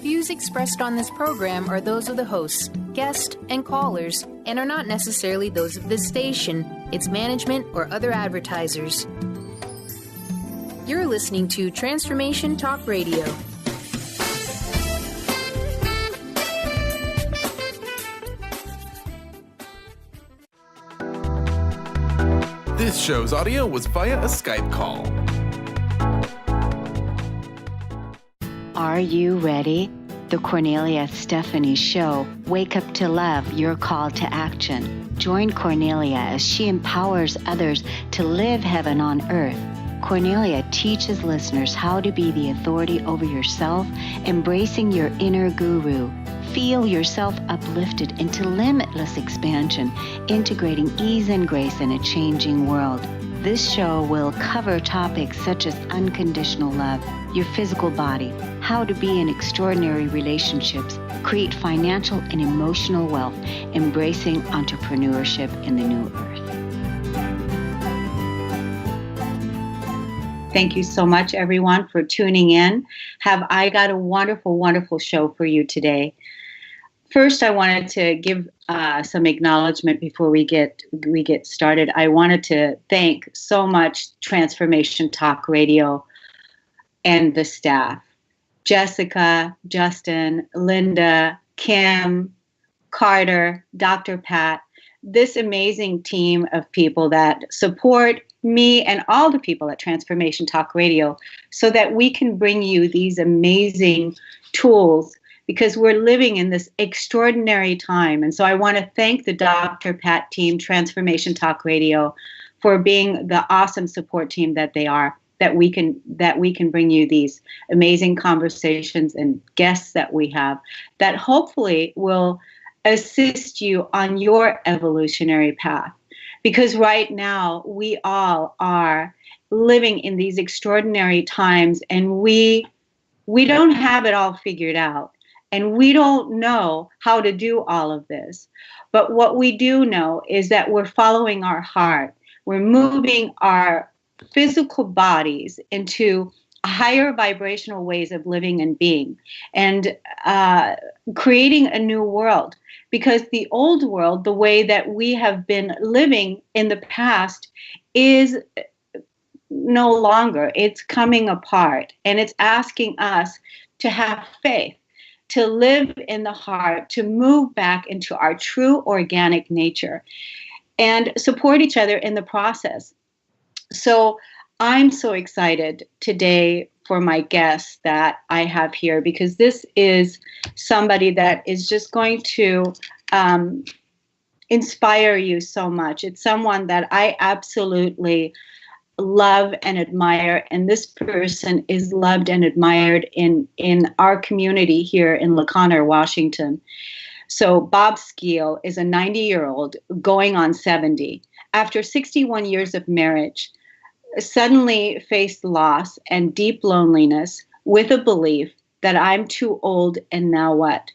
Views expressed on this program are those of the hosts, guests, and callers, and are not necessarily those of this station, its management, or other advertisers. You're listening to Transformation Talk Radio. This show's audio was via a Skype call. Are you ready? The Kornelia Stephanie Show. Wake up to love, your call to action. Join Kornelia as she empowers others to live heaven on earth. Kornelia teaches listeners how to be the authority over yourself, embracing your inner guru. Feel yourself uplifted into limitless expansion, integrating ease and grace in a changing world. This show will cover topics such as unconditional love, your physical body, how to be in extraordinary relationships, create financial and emotional wealth, embracing entrepreneurship in the new earth. Thank you so much, everyone, for tuning in. Have I got a wonderful, wonderful show for you today. First, I wanted to give some acknowledgement before we get started. I wanted to thank so much Transformation Talk Radio and the staff. Jessica, Justin, Linda, Kim, Carter, Dr. Pat, this amazing team of people that support me and all the people at Transformation Talk Radio so that we can bring you these amazing tools, because we're living in this extraordinary time. And so I want to thank the Dr. Pat team, Transformation Talk Radio, for being the awesome support team that they are, that we can bring you these amazing conversations and guests that we have that hopefully will assist you on your evolutionary path. Because right now we all are living in these extraordinary times, and we don't have it all figured out. And we don't know how to do all of this. But what we do know is that we're following our heart. We're moving our physical bodies into higher vibrational ways of living and being, and creating a new world. Because the old world, the way that we have been living in the past, is no longer. It's coming apart. And it's asking us to have faith, to live in the heart, to move back into our true organic nature, and support each other in the process. So I'm so excited today for my guest that I have here, because this is somebody that is just going to inspire you so much. It's someone that I absolutely love and admire, and this person is loved and admired in our community here in La Conner, Washington. So Bob Skeele is a 90-year-old going on 70. After 61 years of marriage, suddenly faced loss and deep loneliness with a belief that I'm too old and now what?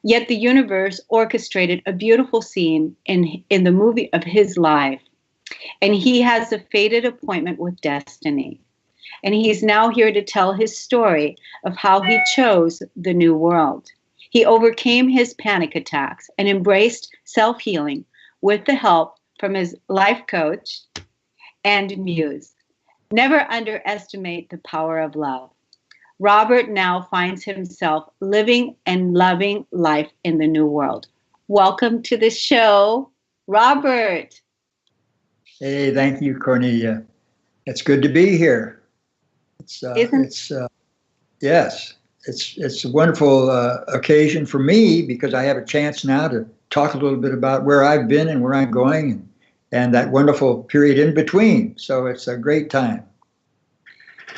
Yet the universe orchestrated a beautiful scene in the movie of his life. And he has a fated appointment with destiny. And he's now here to tell his story of how he chose the new world. He overcame his panic attacks and embraced self-healing with the help from his life coach and muse. Never underestimate the power of love. Robert now finds himself living and loving life in the new world. Welcome to the show, Robert. Hey, thank you, Kornelia. It's good to be here. It's a wonderful occasion for me, because I have a chance now to talk a little bit about where I've been and where I'm going, and that wonderful period in between. So it's a great time.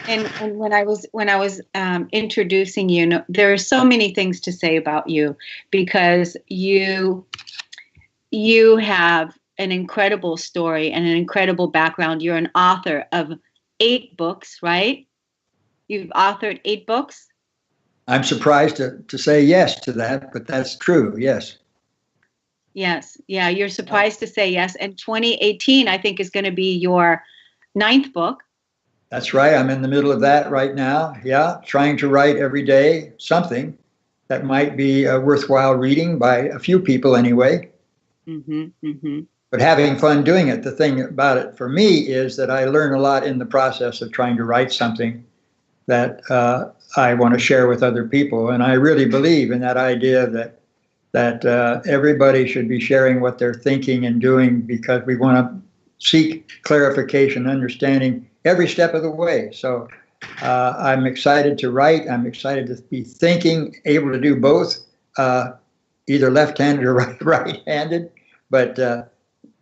And when I was introducing you, there are so many things to say about you, because you have an incredible story and an incredible background. You're an author of 8 books, right? You've authored 8 books? I'm surprised to say yes to that, but that's true, yes. Yes, yeah, you're surprised to say yes. And 2018, I think, is going to be your 9th book. That's right. I'm in the middle of that right now. Yeah, trying to write every day something. that might be worthwhile reading by a few people anyway. Mm-hmm, mm-hmm. But having fun doing it. The thing about it for me is that I learn a lot in the process of trying to write something that I want to share with other people. And I really believe in that idea that everybody should be sharing what they're thinking and doing, because we want to seek clarification, understanding every step of the way. So I'm excited to write. I'm excited to be thinking, able to do both, either left-handed or right-handed, but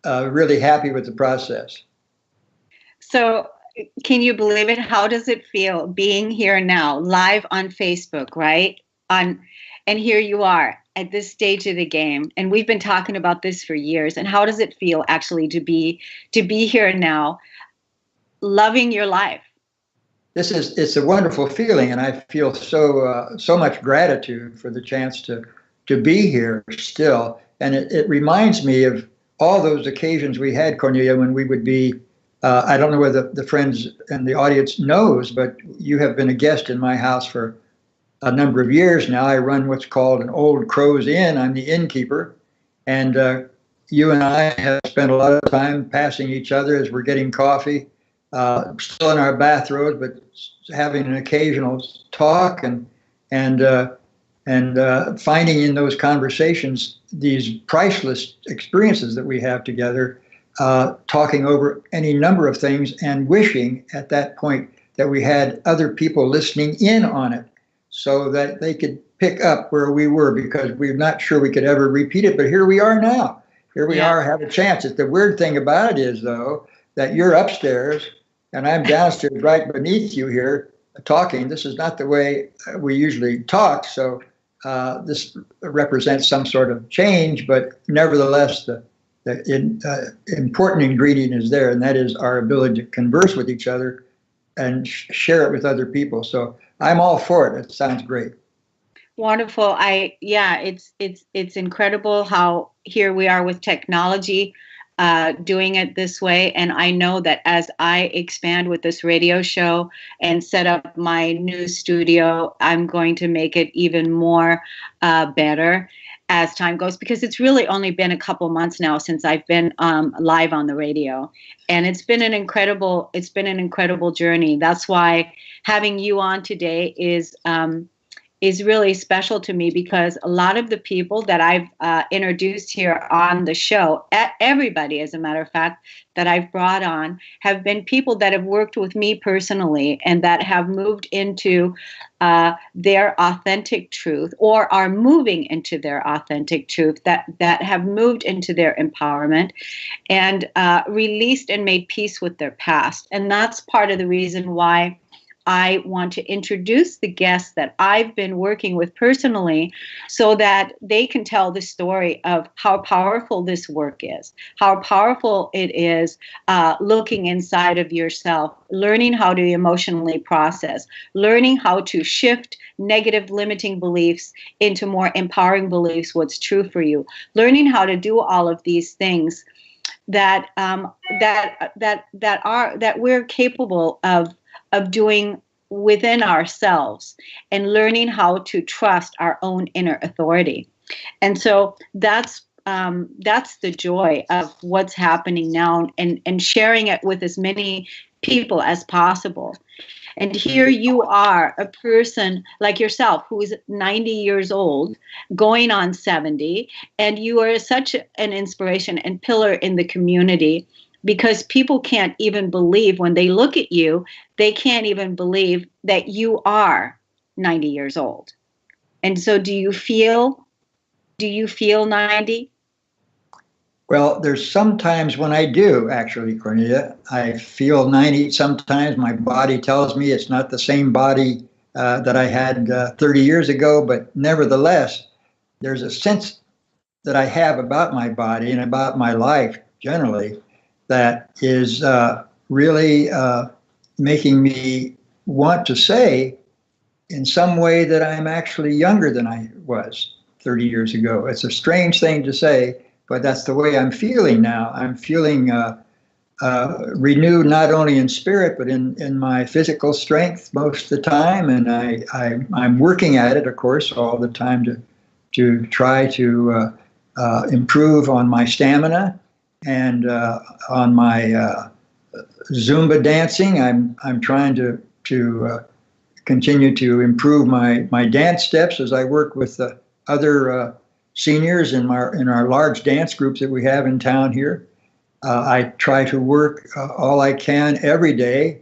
really happy with the process. So can you believe it? How does it feel being here now, live on Facebook, right? And here you are at this stage of the game, and we've been talking about this for years. And how does it feel actually to be here now, loving your life? It's a wonderful feeling, and I feel so much gratitude for the chance to be here still. And it reminds me of all those occasions we had, Kornelia, when we would be, I don't know whether the friends and the audience knows, but you have been a guest in my house for a number of years now. I run what's called an Old Crow's Inn. I'm the innkeeper. And you and I have spent a lot of time passing each other as we're getting coffee, still in our bathrobes, but having an occasional talk and finding in those conversations these priceless experiences that we have together, talking over any number of things and wishing at that point that we had other people listening in on it so that they could pick up where we were, because we're not sure we could ever repeat it. But here we are now. Here we are, have a chance. The weird thing about it is, though, that you're upstairs and I'm downstairs right beneath you here talking. This is not the way we usually talk. So this represents some sort of change, but nevertheless, the important ingredient is there, and that is our ability to converse with each other and share it with other people. So I'm all for it. It sounds great. Wonderful. It's incredible how here we are with technology, doing it this way. And I know that as I expand with this radio show and set up my new studio, I'm going to make it even more better as time goes, because it's really only been a couple months now since I've been live on the radio, and it's been an incredible journey. That's why having you on today is really special to me, because a lot of the people that I've introduced here on the show, everybody, as a matter of fact, that I've brought on have been people that have worked with me personally and that have moved into their authentic truth, or are moving into their authentic truth, that have moved into their empowerment and released and made peace with their past. And that's part of the reason why I want to introduce the guests that I've been working with personally, so that they can tell the story of how powerful this work is, how powerful it is looking inside of yourself, learning how to emotionally process, learning how to shift negative limiting beliefs into more empowering beliefs, what's true for you, learning how to do all of these things that we're capable of doing within ourselves, and learning how to trust our own inner authority. And so that's the joy of what's happening now, and sharing it with as many people as possible. And here you are, a person like yourself who is 90 years old, going on 70, and you are such an inspiration and pillar in the community, because people can't even believe when they look at you, they can't even believe that you are 90 years old. And so do you feel 90? Well, there's sometimes when I do, actually, Kornelia, I feel 90. Sometimes my body tells me it's not the same body that I had 30 years ago, but nevertheless, there's a sense that I have about my body and about my life generally that is really making me want to say in some way that I'm actually younger than I was 30 years ago. It's a strange thing to say, but that's the way I'm feeling now. I'm feeling renewed not only in spirit but in my physical strength most of the time, and I'm working at it, of course, all the time to try to improve on my stamina and on my Zumba dancing. I'm trying to continue to improve my dance steps as I work with other seniors in our large dance groups that we have in town here. I try to work all I can every day,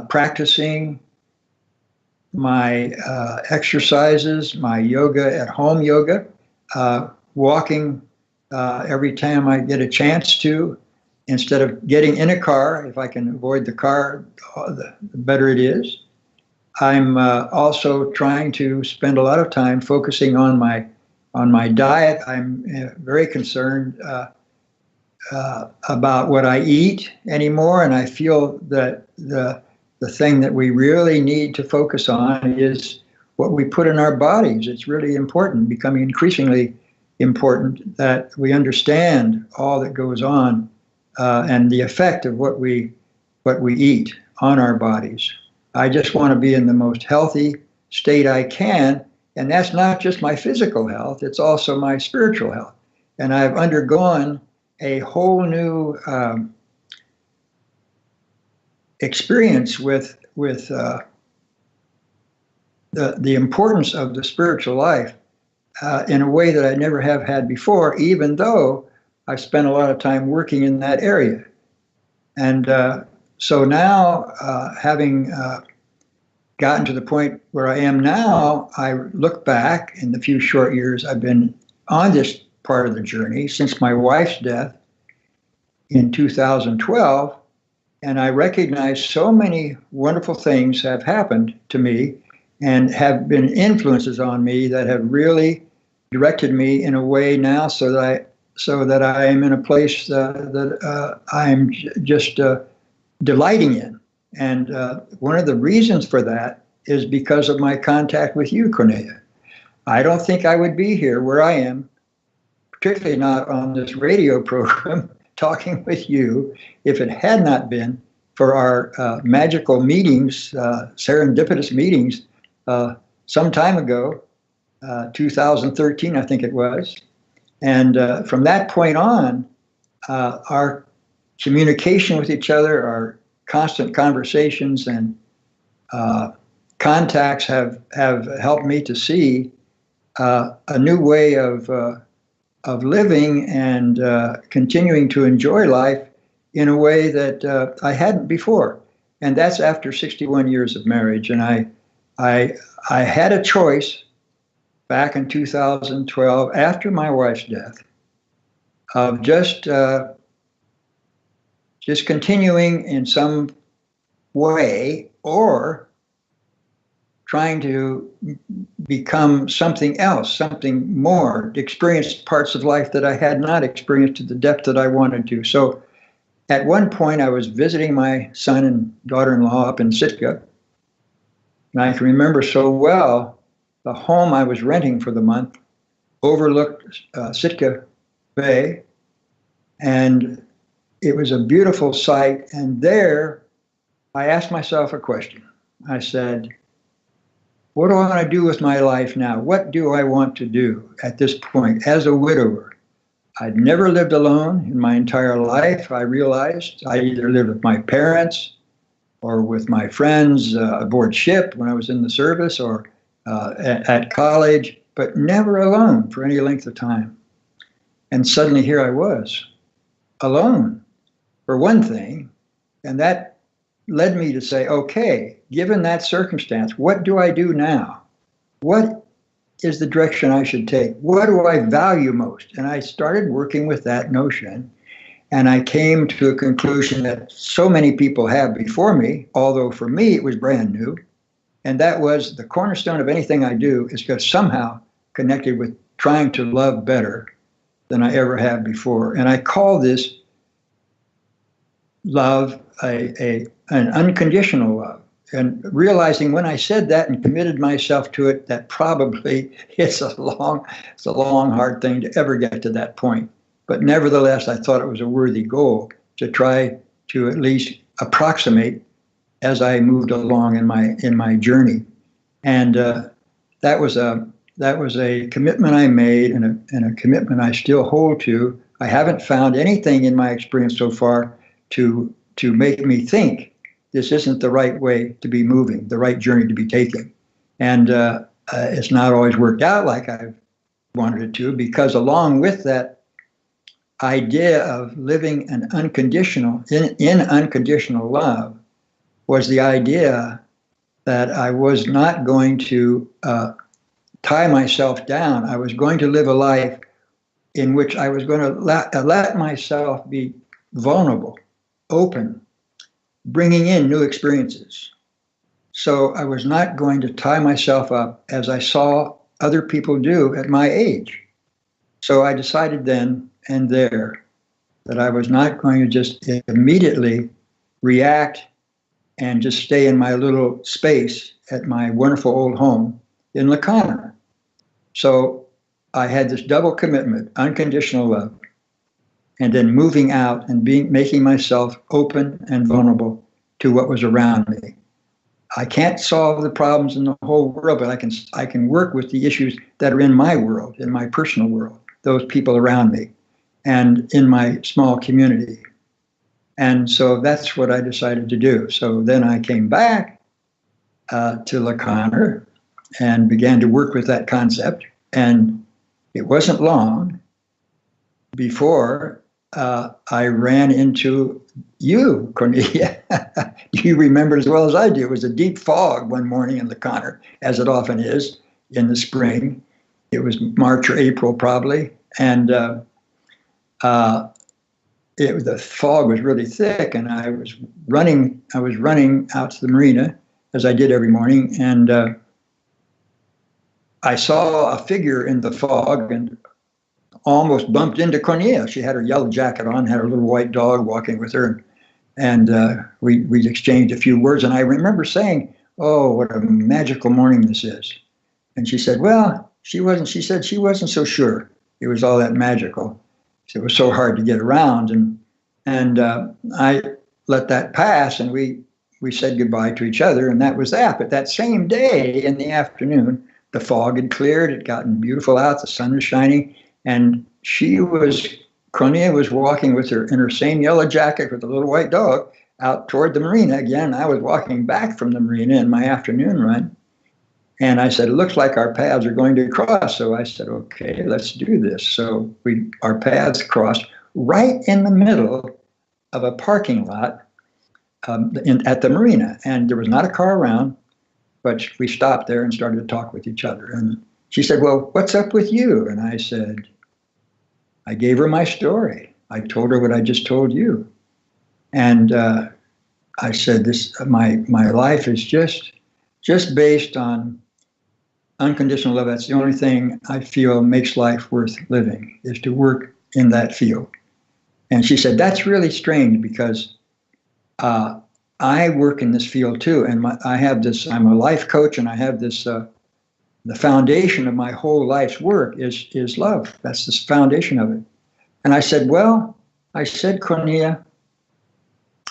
practicing my exercises, my yoga at home yoga, walking every time I get a chance to, instead of getting in a car. If I can avoid the car, the better it is. I'm also trying to spend a lot of time focusing on my diet. I'm very concerned about what I eat anymore, and I feel that the thing that we really need to focus on is what we put in our bodies. It's really important, becoming increasingly important, that we understand all that goes on and the effect of what we eat on our bodies. I just want to be in the most healthy state I can, and that's not just my physical health, it's also my spiritual health. And I've undergone a whole new experience with the importance of the spiritual life in a way that I never have had before, even though I've spent a lot of time working in that area. And so now, having gotten to the point where I am now, I look back in the few short years I've been on this part of the journey since my wife's death in 2012, and I recognize so many wonderful things have happened to me and have been influences on me that have really directed me in a way now so that I am in a place that I'm just delighting in. And one of the reasons for that is because of my contact with you, Kornelia. I don't think I would be here where I am, particularly not on this radio program, talking with you, if it had not been for our magical meetings, serendipitous meetings, some time ago, 2013, I think it was. And from that point on, our communication with each other, our constant conversations and contacts have helped me to see a new way of living and continuing to enjoy life in a way that I hadn't before. And that's after 61 years of marriage. And I had a choice back in 2012, after my wife's death, of just continuing in some way or trying to become something else, something more, experience parts of life that I had not experienced to the depth that I wanted to. So at one point I was visiting my son and daughter-in-law up in Sitka, and I can remember so well the home I was renting for the month overlooked Sitka Bay, and it was a beautiful sight. And there I asked myself a question. I said, what do I want to do with my life now? What do I want to do at this point as a widower? I'd never lived alone in my entire life. I realized I either lived with my parents or with my friends aboard ship when I was in the service or at college, but never alone for any length of time. And suddenly here I was, alone, for one thing, and that led me to say, okay, given that circumstance, what do I do now? What is the direction I should take? What do I value most? And I started working with that notion, and I came to a conclusion that so many people have before me, although for me it was brand new, and that was the cornerstone of anything I do is just somehow connected with trying to love better than I ever have before. And I call this love an unconditional love. And realizing when I said that and committed myself to it, that probably it's a long, hard thing to ever get to that point. But nevertheless, I thought it was a worthy goal to try to at least approximate as I moved along in my journey. And that was a commitment I made, and a commitment I still hold to. I haven't found anything in my experience so far to make me think this isn't the right way to be moving, the right journey to be taking. And it's not always worked out like I've wanted it to, because along with that idea of living an unconditional, in unconditional love, was the idea that I was not going to tie myself down. I was going to live a life in which I was going to let myself be vulnerable, open, bringing in new experiences. So I was not going to tie myself up as I saw other people do at my age. So I decided then and there that I was not going to just immediately react and just stay in my little space at my wonderful old home in La Conner. So I had this double commitment, unconditional love, and then moving out and making myself open and vulnerable to what was around me. I can't solve the problems in the whole world, but I can work with the issues that are in my world, in my personal world, those people around me, and in my small community. And so that's what I decided to do. So then I came back to La Conner and began to work with that concept. And it wasn't long before I ran into you, Kornelia. You remember as well as I do. It was a deep fog one morning in La Conner, as it often is in the spring. It was March or April probably. And the fog was really thick, and I was running out to the marina, as I did every morning, and I saw a figure in the fog and almost bumped into Kornelia. She had her yellow jacket on, had her little white dog walking with her, and we exchanged a few words, and I remember saying, "Oh, what a magical morning this is." And she said, well, she said she wasn't so sure it was all that magical. It was so hard to get around, and I let that pass, and we said goodbye to each other, and that was that. But that same day in the afternoon, the fog had cleared, it had gotten beautiful out, the sun was shining, and Kornelia was walking with her in her same yellow jacket with a little white dog out toward the marina again. I was walking back from the marina in my afternoon run. And I said, it looks like our paths are going to cross. So I said, okay, let's do this. So our paths crossed right in the middle of a parking lot at the marina. And there was not a car around, but we stopped there and started to talk with each other. And she said, well, what's up with you? And I said, I gave her my story. I told her what I just told you. And I said, my life is just based on unconditional love. That's the only thing I feel makes life worth living, is to work in that field. And she said, that's really strange, because I work in this field too. And I'm a life coach, and I have this, the foundation of my whole life's work is love. That's the foundation of it. And I said, Kornelia,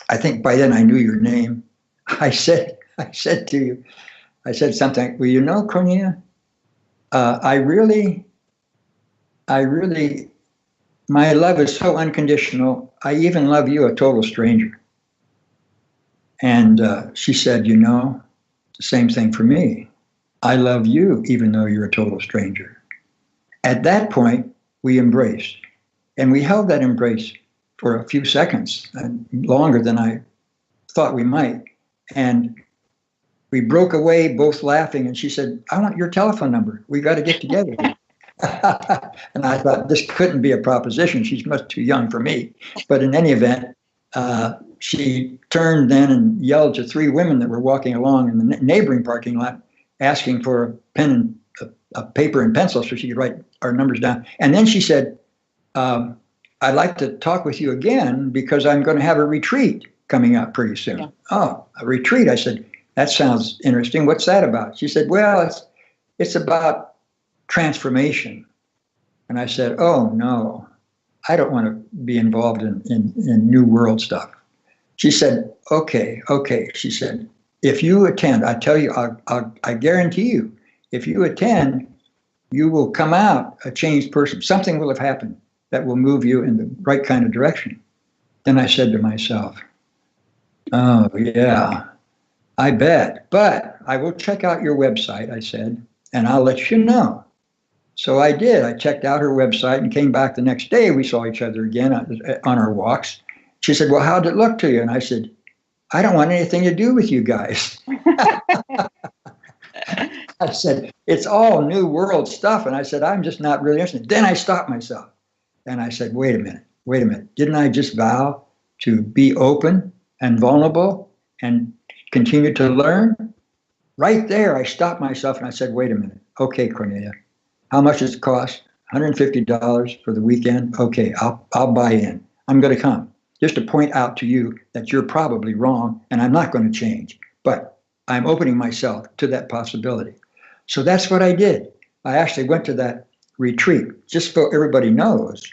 I think by then I knew your name. I said to you, I said something, well, you know, Kornelia, I really, my love is so unconditional. I even love you, a total stranger. And she said, you know, the same thing for me. I love you, even though you're a total stranger. At that point, we embraced. And we held that embrace for a few seconds, longer than I thought we might. And we broke away, both laughing, and she said, I want your telephone number. We got to get together. And I thought, this couldn't be a proposition. She's much too young for me. But in any event, she turned then and yelled to three women that were walking along in the neighboring parking lot, asking for a pen and a paper and pencil so she could write our numbers down. And then she said, I'd like to talk with you again because I'm going to have a retreat coming up pretty soon. Yeah. Oh, a retreat. I said, that sounds interesting. What's that about? She said, well, it's about transformation. And I said, oh, no. I don't want to be involved in New World stuff. She said, okay. She said, if you attend, I tell you, I guarantee you, if you attend, you will come out a changed person. Something will have happened that will move you in the right kind of direction. Then I said to myself, oh, yeah, I bet. But I will check out your website, I said, and I'll let you know. So I did. I checked out her website and came back the next day. We saw each other again on our walks. She said, well, how did it look to you? And I said, I don't want anything to do with you guys. I said, it's all New World stuff. And I said, I'm just not really interested. Then I stopped myself. And I said, wait a minute. Didn't I just vow to be open and vulnerable and continue to learn? Right there, I stopped myself and I said, wait a minute. Okay, Kornelia, how much does it cost? $150 for the weekend? Okay, I'll buy in. I'm going to come. Just to point out to you that you're probably wrong and I'm not going to change. But I'm opening myself to that possibility. So that's what I did. I actually went to that retreat. Just so everybody knows,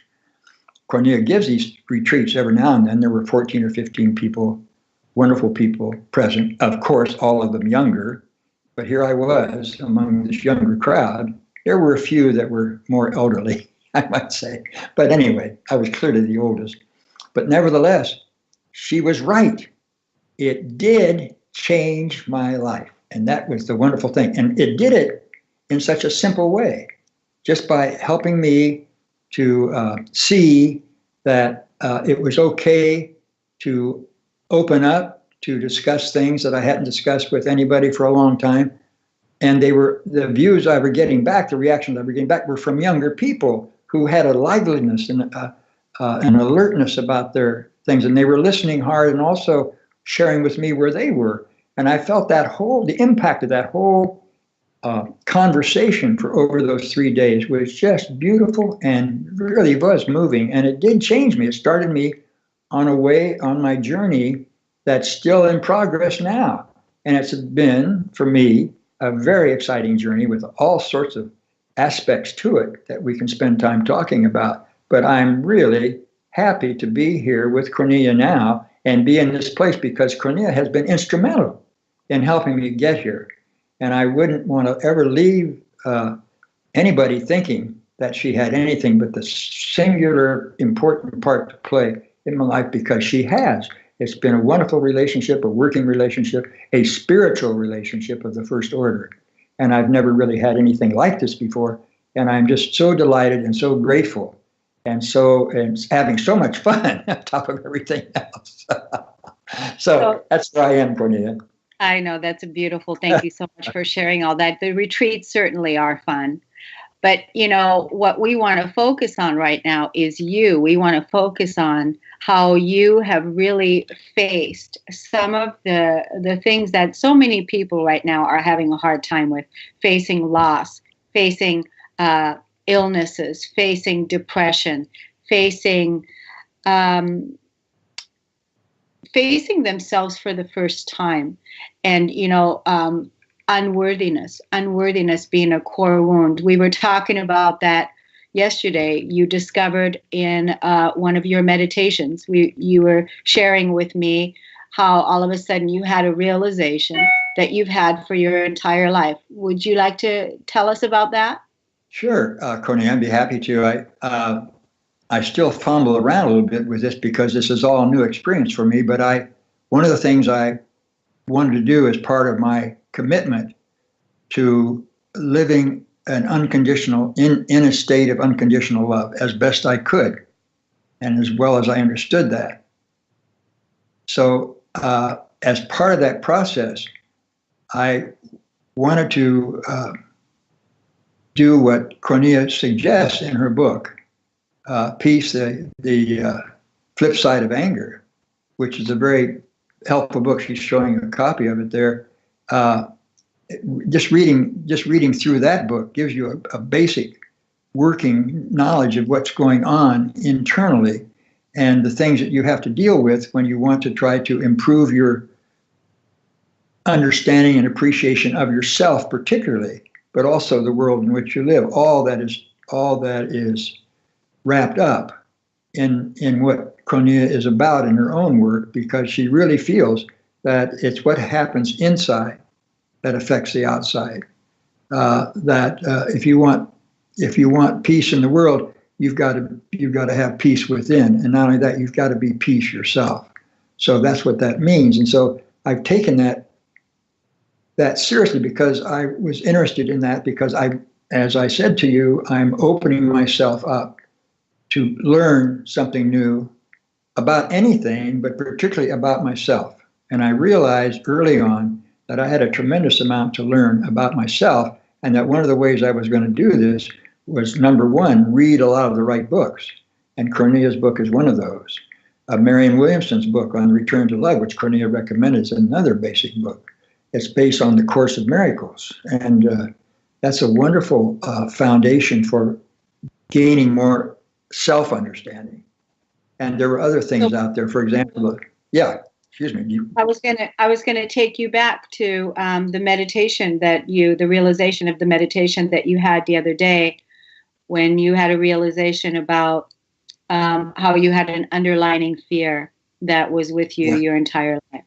Kornelia gives these retreats every now and then. There were 14 or 15 people, wonderful people present. Of course, all of them younger. But here I was among this younger crowd. There were a few that were more elderly, I might say. But anyway, I was clearly the oldest. But nevertheless, she was right. It did change my life. And that was the wonderful thing. And it did it in such a simple way, just by helping me to see that it was okay to open up, to discuss things that I hadn't discussed with anybody for a long time. And they were, the views I were getting back, the reactions I were getting back were from younger people who had a liveliness and an alertness about their things. And they were listening hard and also sharing with me where they were. And I felt the impact of that whole conversation for over those 3 days was just beautiful and really was moving. And it did change me. It started me on my journey that's still in progress now. And it's been, for me, a very exciting journey with all sorts of aspects to it that we can spend time talking about. But I'm really happy to be here with Kornelia now and be in this place because Kornelia has been instrumental in helping me get here. And I wouldn't want to ever leave anybody thinking that she had anything but the singular important part to play in my life, because she has. It's been a wonderful relationship, a working relationship, a spiritual relationship of the first order. And I've never really had anything like this before. And I'm just so delighted and so grateful and having so much fun on top of everything else. So that's where I am, Kornelia. I know, that's beautiful. Thank you so much for sharing all that. The retreats certainly are fun. But, what we want to focus on right now is you. We want to focus on how you have really faced some of the things that so many people right now are having a hard time with, facing loss, facing illnesses, facing depression, facing themselves for the first time. And, unworthiness being a core wound. We were talking about that yesterday. You discovered in one of your meditations, you were sharing with me how all of a sudden you had a realization that you've had for your entire life. Would you like to tell us about that? Sure, Kornelia, I'd be happy to. I still fumble around a little bit with this because this is all new experience for me. But one of the things I wanted to do as part of my commitment to living an unconditional, in a state of unconditional love as best I could, and as well as I understood that. So as part of that process, I wanted to do what Kornelia suggests in her book, Peace, the Flip Side of Anger, which is a very helpful book. She's showing a copy of it there. Just reading through that book gives you a basic working knowledge of what's going on internally and the things that you have to deal with when you want to try to improve your understanding and appreciation of yourself particularly, but also the world in which you live. All that is wrapped up in what Kornelia is about in her own work, because she really feels that it's what happens inside that affects the outside. If you want peace in the world, you've got to have peace within, and not only that, you've got to be peace yourself. So that's what that means. And so I've taken that seriously, because I was interested in that, because as I said to you, I'm opening myself up to learn something new about anything, but particularly about myself. And I realized early on that I had a tremendous amount to learn about myself, and that one of the ways I was going to do this was, number one, read a lot of the right books. And Kornelia's book is one of those. Marianne Williamson's book on Return to Love, which Kornelia recommended, is another basic book. It's based on the Course of Miracles. And that's a wonderful foundation for gaining more self-understanding. And there were other things out there. For example, excuse me. I was gonna take you back to the meditation the realization of the meditation that you had the other day, when you had a realization about how you had an underlying fear that was with you your entire life.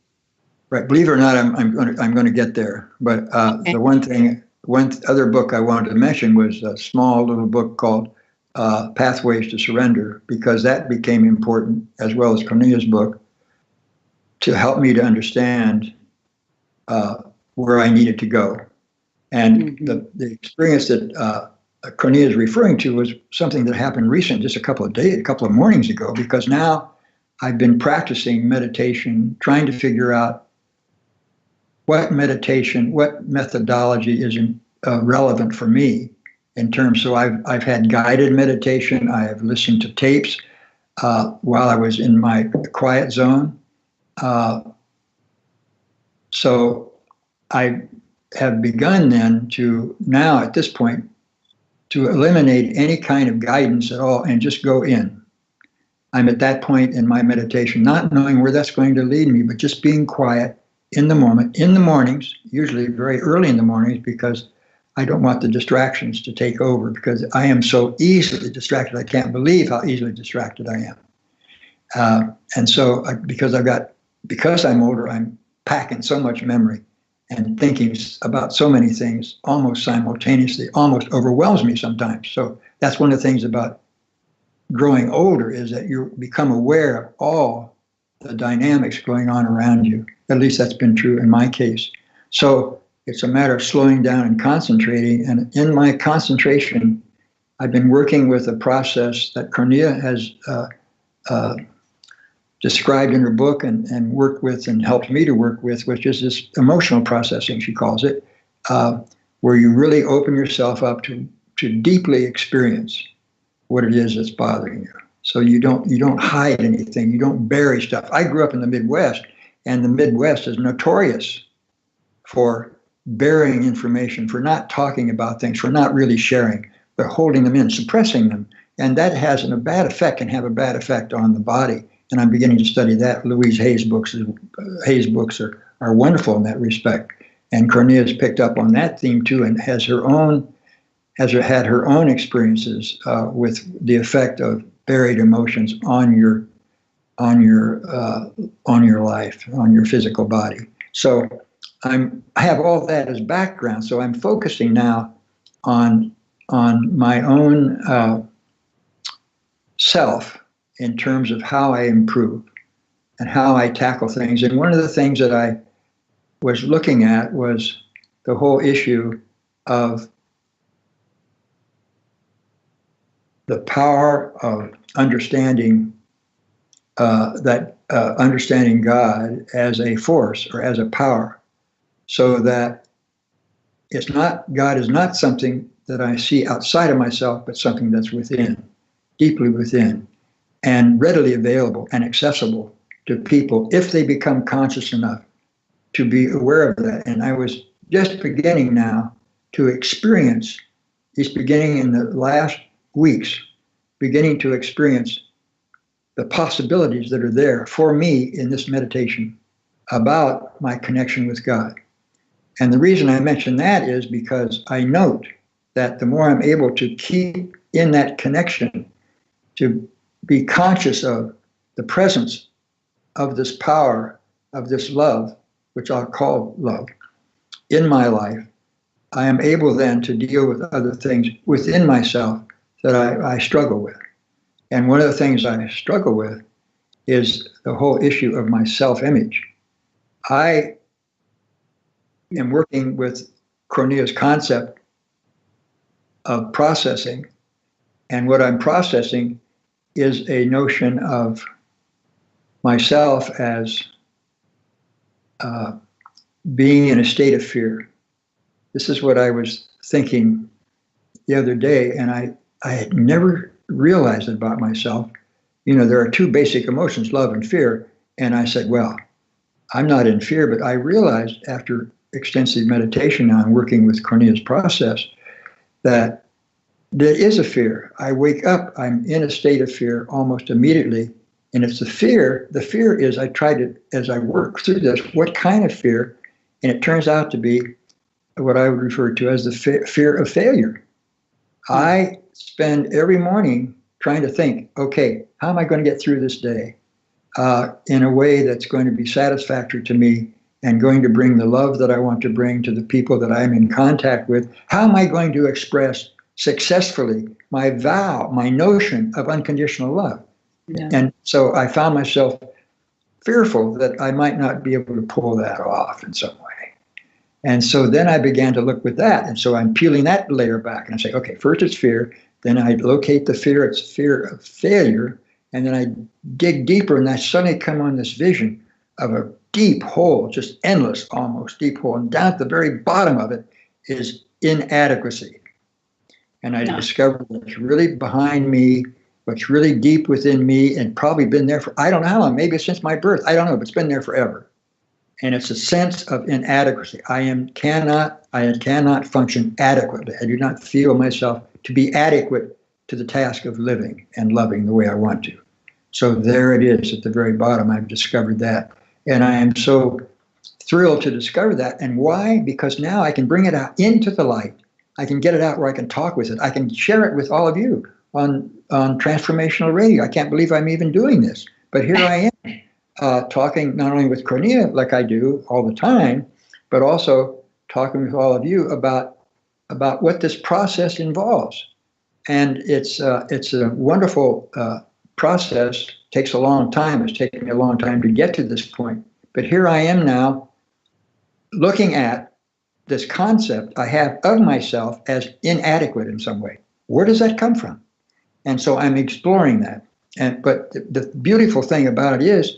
Right. Believe it or not, I'm going to get there. But okay. One other book I wanted to mention was a small little book called Pathways to Surrender, because that became important, as well as Kornelia's book, to help me to understand where I needed to go. And the experience that Kornelia is referring to was something that happened recently, just a couple of mornings ago, because now I've been practicing meditation, trying to figure out what methodology is relevant for me in terms. So I've had guided meditation. I have listened to tapes while I was in my quiet zone. So I have begun then to now at this point to eliminate any kind of guidance at all and just go in. I'm at that point in my meditation, not knowing where that's going to lead me, but just being quiet in the moment, in the mornings, usually very early in the mornings, because I don't want the distractions to take over, because I am so easily distracted. I can't believe how easily distracted I am. And so because I'm older, I'm packing so much memory, and thinking about so many things almost simultaneously almost overwhelms me sometimes. So that's one of the things about growing older, is that you become aware of all the dynamics going on around you. At least that's been true in my case. So it's a matter of slowing down and concentrating. And in my concentration, I've been working with a process that Kornelia has described in her book and worked with and helped me to work with, which is this emotional processing, she calls it, where you really open yourself up to deeply experience what it is that's bothering you. So you don't hide anything, you don't bury stuff. I grew up in the Midwest, and the Midwest is notorious for burying information, for not talking about things, for not really sharing, but holding them in, suppressing them. And that has a bad effect, can have a bad effect on the body. And I'm beginning to study that. Louise Hay's books are wonderful in that respect. And Kornelia has picked up on that theme too, and has had her own experiences with the effect of buried emotions on your life, on your physical body. So I have all that as background. So I'm focusing now on my own self, in terms of how I improve and how I tackle things. And one of the things that I was looking at was the whole issue of the power of understanding understanding God as a force or as a power, so that God is not something that I see outside of myself, but something that's within, deeply within, and readily available and accessible to people if they become conscious enough to be aware of that. And I was just beginning now to experience, just beginning in the last weeks, beginning to experience the possibilities that are there for me in this meditation about my connection with God. And the reason I mention that is because I note that the more I'm able to keep in that connection, to be conscious of the presence of this power, of this love, which I'll call love, in my life, I am able then to deal with other things within myself that I struggle with. And one of the things I struggle with is the whole issue of my self-image. I am working with Kornelia's concept of processing, and what I'm processing is a notion of myself as being in a state of fear. This is what I was thinking the other day, and I had never realized it about myself. You know, there are two basic emotions, love and fear. And I said, well, I'm not in fear, but I realized after extensive meditation now and working with Kornelia's process that there is a fear. I wake up, I'm in a state of fear almost immediately. And it's the fear is I try to, as I work through this, what kind of fear? And it turns out to be what I would refer to as the fear of failure. I spend every morning trying to think, okay, how am I going to get through this day in a way that's going to be satisfactory to me and going to bring the love that I want to bring to the people that I'm in contact with? How am I going to express successfully my vow, my notion of unconditional love? Yeah. And so I found myself fearful that I might not be able to pull that off in some way. And so then I began to look with that. And so I'm peeling that layer back and I say, okay, first it's fear. Then I locate the fear, it's fear of failure. And then I dig deeper and I suddenly come on this vision of a deep hole, just endless, almost deep hole. And down at the very bottom of it is inadequacy. And I discovered what's really behind me, what's really deep within me, and probably been there for, I don't know how long, maybe since my birth. I don't know, but it's been there forever. And it's a sense of inadequacy. I cannot function adequately. I do not feel myself to be adequate to the task of living and loving the way I want to. So there it is at the very bottom. I've discovered that. And I am so thrilled to discover that. And why? Because now I can bring it out into the light. I can get it out where I can talk with it. I can share it with all of you on transformational radio. I can't believe I'm even doing this. But here I am. Talking not only with Kornelia like I do all the time, but also talking with all of you about what this process involves. And it's a wonderful process. It takes a long time. It's taken me a long time to get to this point. But here I am now looking at this concept I have of myself as inadequate in some way. Where does that come from? And so I'm exploring that. But the beautiful thing about it is,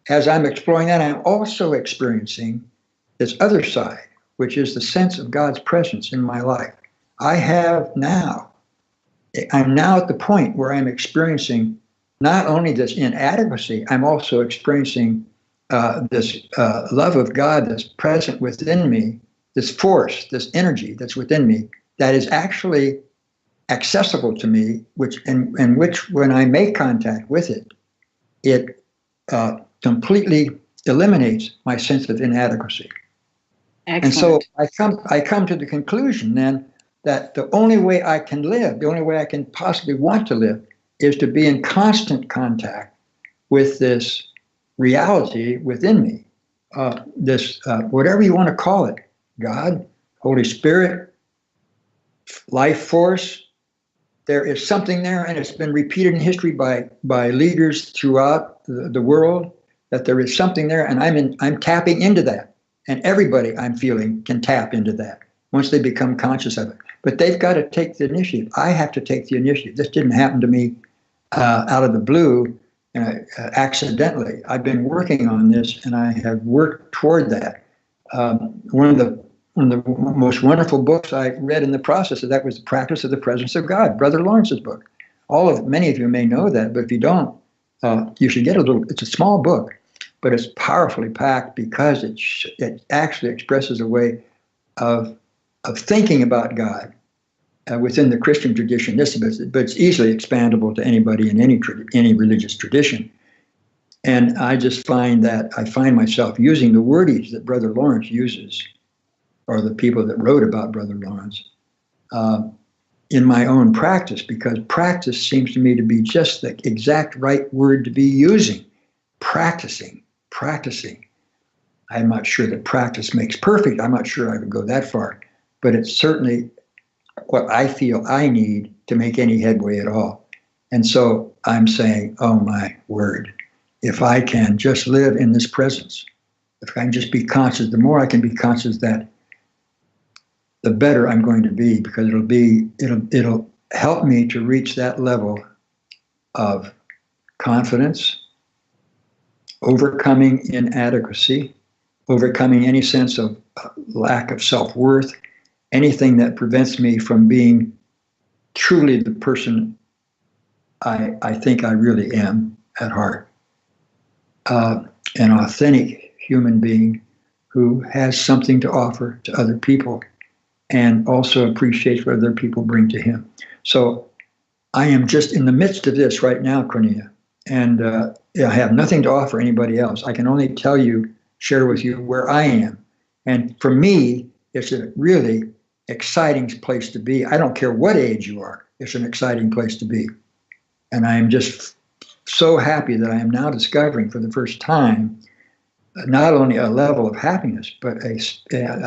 as I'm exploring that, I'm also experiencing this other side, which is the sense of God's presence in my life. I'm now at the point where I'm experiencing not only this inadequacy, I'm also experiencing this love of God that's present within me, this force, this energy that's within me, that is actually accessible to me, which when I make contact with it, it completely eliminates my sense of inadequacy. Excellent. And so I come to the conclusion then that the only way I can live, the only way I can possibly want to live, is to be in constant contact with this reality within me, this whatever you want to call it, God, Holy Spirit, life force. There is something there, and it's been repeated in history by leaders throughout the world, that there is something there, and I'm tapping into that. And everybody I'm feeling can tap into that once they become conscious of it. But they've got to take the initiative. I have to take the initiative. This didn't happen to me out of the blue accidentally. I've been working on this, and I have worked toward that. One of the most wonderful books I read in the process of that was The Practice of the Presence of God, Brother Lawrence's book. Many of you may know that, but if you don't, you should get it's a small book, but it's powerfully packed because it actually expresses a way of thinking about God within the Christian tradition. But it's easily expandable to anybody in any religious tradition. And I just find myself using the wordage that Brother Lawrence uses, or the people that wrote about Brother Lawrence, in my own practice, because practice seems to me to be just the exact right word to be using. Practicing. I'm not sure that practice makes perfect. I'm not sure I would go that far, but it's certainly what I feel I need to make any headway at all. And so I'm saying, oh my word, if I can just live in this presence, if I can just be conscious, the more I can be conscious, that the better I'm going to be, because it'll help me to reach that level of confidence, overcoming inadequacy, overcoming any sense of lack of self-worth, anything that prevents me from being truly the person I think I really am at heart. An authentic human being who has something to offer to other people and also appreciates what other people bring to him. So I am just in the midst of this right now, Kornelia, and I have nothing to offer anybody else. I can only share with you where I am. And for me, it's a really exciting place to be. I don't care what age you are. It's an exciting place to be. And I am just so happy that I am now discovering for the first time not only a level of happiness, but a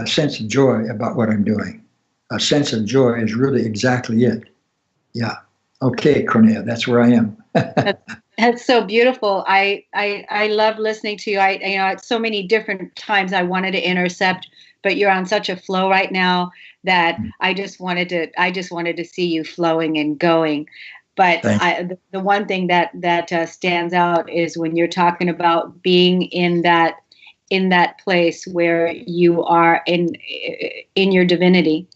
sense of joy about what I'm doing. A sense of joy is really exactly it. Yeah. Okay, Kornelia, that's where I am. That's so beautiful. I love listening to you. At so many different times I wanted to intercept, but you're on such a flow right now that I just wanted to see you flowing and going. But the one thing that stands out is when you're talking about being in that place where you are in your divinity,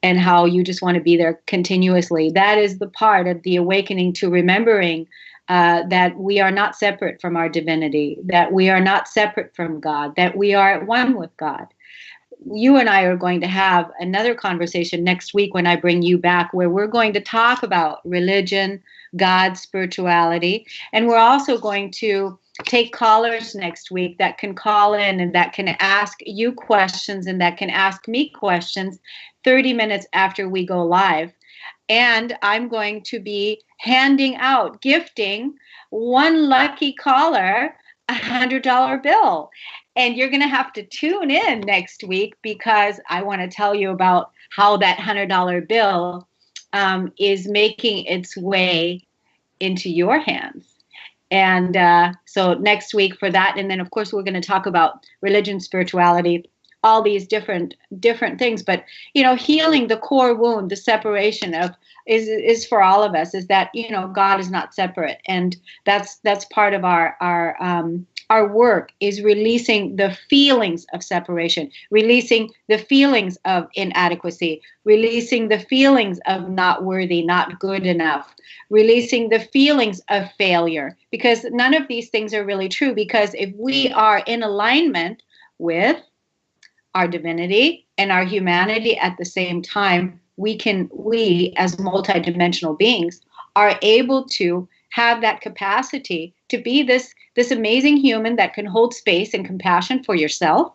and how you just want to be there continuously. That is the part of the awakening to remembering that we are not separate from our divinity, that we are not separate from God, that we are at one with God. You and I are going to have another conversation next week when I bring you back, where we're going to talk about religion, God, spirituality, and we're also going to take callers next week that can call in and that can ask you questions and that can ask me questions 30 minutes after we go live. And I'm going to be gifting one lucky caller $100 bill. And you're going to have to tune in next week, because I want to tell you about how that $100 bill is making its way into your hands. And so next week for that. And then, of course, we're going to talk about religion, spirituality, all these different things. But, healing the core wound, the separation is for all of us, is that, God is not separate. And that's part of our work, is releasing the feelings of separation, releasing the feelings of inadequacy, releasing the feelings of not worthy, not good enough, releasing the feelings of failure, because none of these things are really true. Because if we are in alignment with our divinity and our humanity at the same time, we as multidimensional beings are able to have that capacity to be this amazing human that can hold space and compassion for yourself,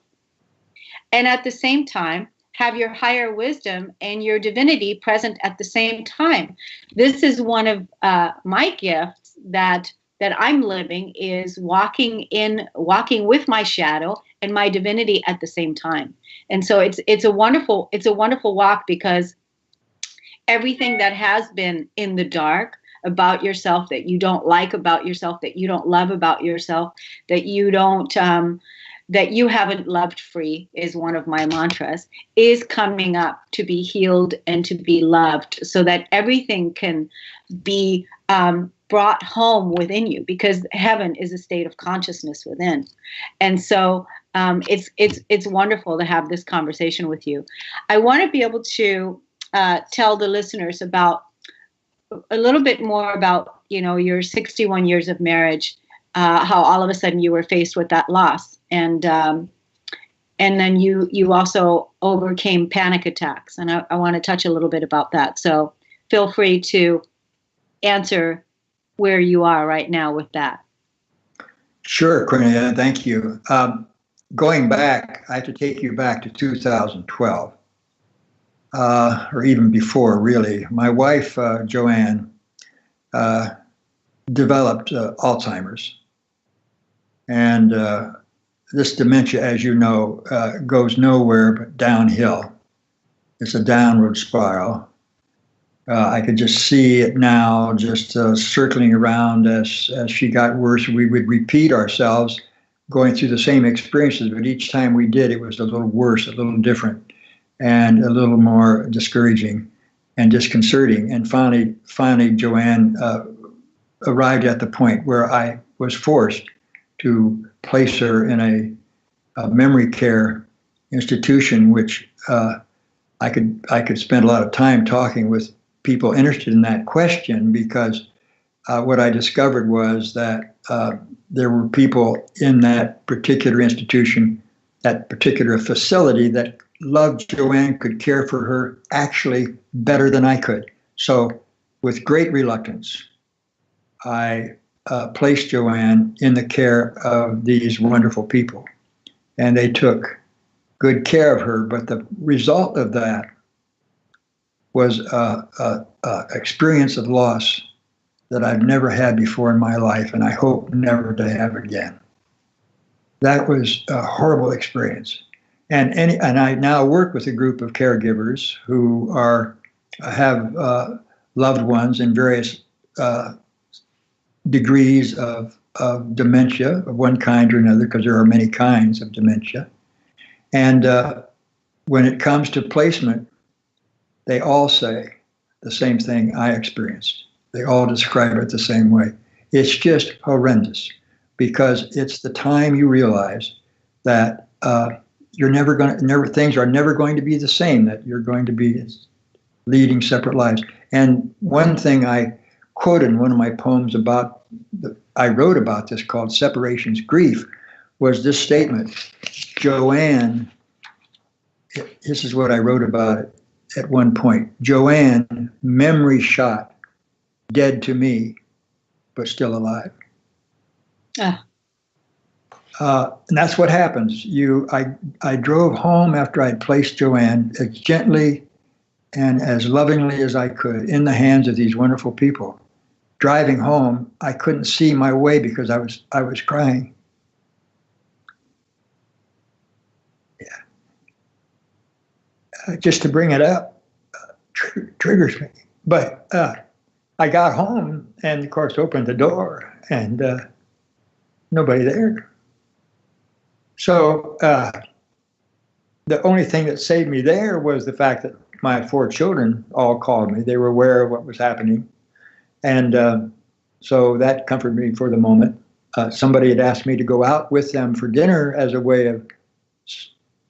and at the same time have your higher wisdom and your divinity present at the same time. This is one of my gifts that I'm living, is walking with my shadow and my divinity at the same time. And so it's a wonderful walk, because everything that has been in the dark about yourself, that you don't like about yourself, that you don't love about yourself, that you don't that you haven't loved free, is one of my mantras, is coming up to be healed and to be loved, so that everything can be brought home within you, because heaven is a state of consciousness within. And so it's wonderful to have this conversation with you. I want to be able to tell the listeners about a little bit more about, your 61 years of marriage, how all of a sudden you were faced with that loss. And then you also overcame panic attacks. And I want to touch a little bit about that. So feel free to answer where you are right now with that. Sure, Kornelia, thank you. Going back, I have to take you back to 2012. or even before, really. My wife, Joanne, developed Alzheimer's. And this dementia, as you know, goes nowhere but downhill. It's a downward spiral. I could just see it now, just circling around as she got worse. We would repeat ourselves going through the same experiences, but each time we did, it was a little worse, a little different, and a little more discouraging and disconcerting. And finally, Joanne arrived at the point where I was forced to place her in a memory care institution, which I could spend a lot of time talking with people interested in that question, because what I discovered was that there were people in that particular institution, that particular facility, that loved Joanne, could care for her actually better than I could. So with great reluctance, I placed Joanne in the care of these wonderful people, and they took good care of her. But the result of that was a experience of loss that I've never had before in my life, and I hope never to have again. That was a horrible experience. And I now work with a group of caregivers who have loved ones in various degrees of dementia of one kind or another, because there are many kinds of dementia. And when it comes to placement, they all say the same thing I experienced. They all describe it the same way. It's just horrendous, because it's the time you realize that things are never going to be the same, that you're going to be leading separate lives. And one thing I quoted in one of my poems I wrote about this, called Separation's Grief, was this statement. Joanne, this is what I wrote about it at one point. Joanne, memory shot, dead to me, but still alive. And that's what happens. I drove home after I'd placed Joanne as gently and as lovingly as I could in the hands of these wonderful people. Driving home, I couldn't see my way because I was crying. Just to bring it up triggers me. But I got home and, of course, opened the door, and nobody there. So the only thing that saved me there was the fact that my 4 children all called me. They were aware of what was happening. And so that comforted me for the moment. Somebody had asked me to go out with them for dinner as a way of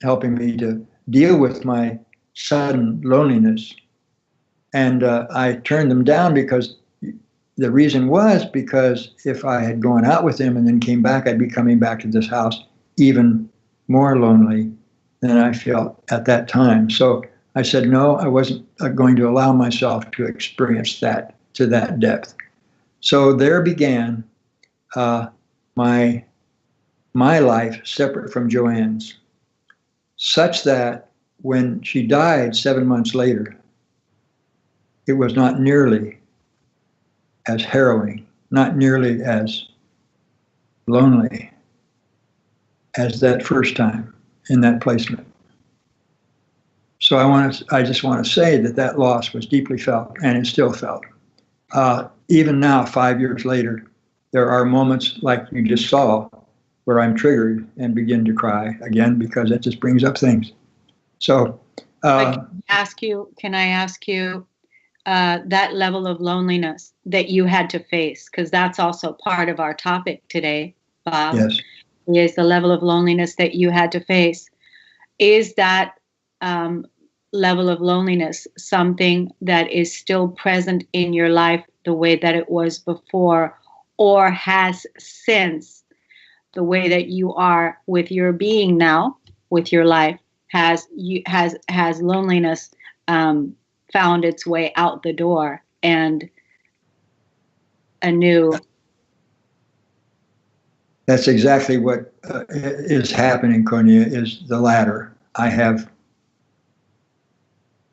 helping me to deal with my sudden loneliness. And I turned them down because the reason was because if I had gone out with them and then came back, I'd be coming back to this house even more lonely than I felt at that time. So I said, no, I wasn't going to allow myself to experience that to that depth. So there began my life separate from Joanne's, such that when she died 7 months later, it was not nearly as harrowing, not nearly as lonely as that first time in that placement. So I just want to say that loss was deeply felt, and is still felt. Even now, 5 years later, there are moments like you just saw where I'm triggered and begin to cry again, because it just brings up things. So can I ask you that level of loneliness that you had to face, because that's also part of our topic today, Bob. Yes. Is the level of loneliness that you had to face. Is that level of loneliness something that is still present in your life the way that it was before, or has since the way that you are with your being now, with your life, has loneliness found its way out the door and anew? That's exactly what is happening, Kornelia, is the latter. I have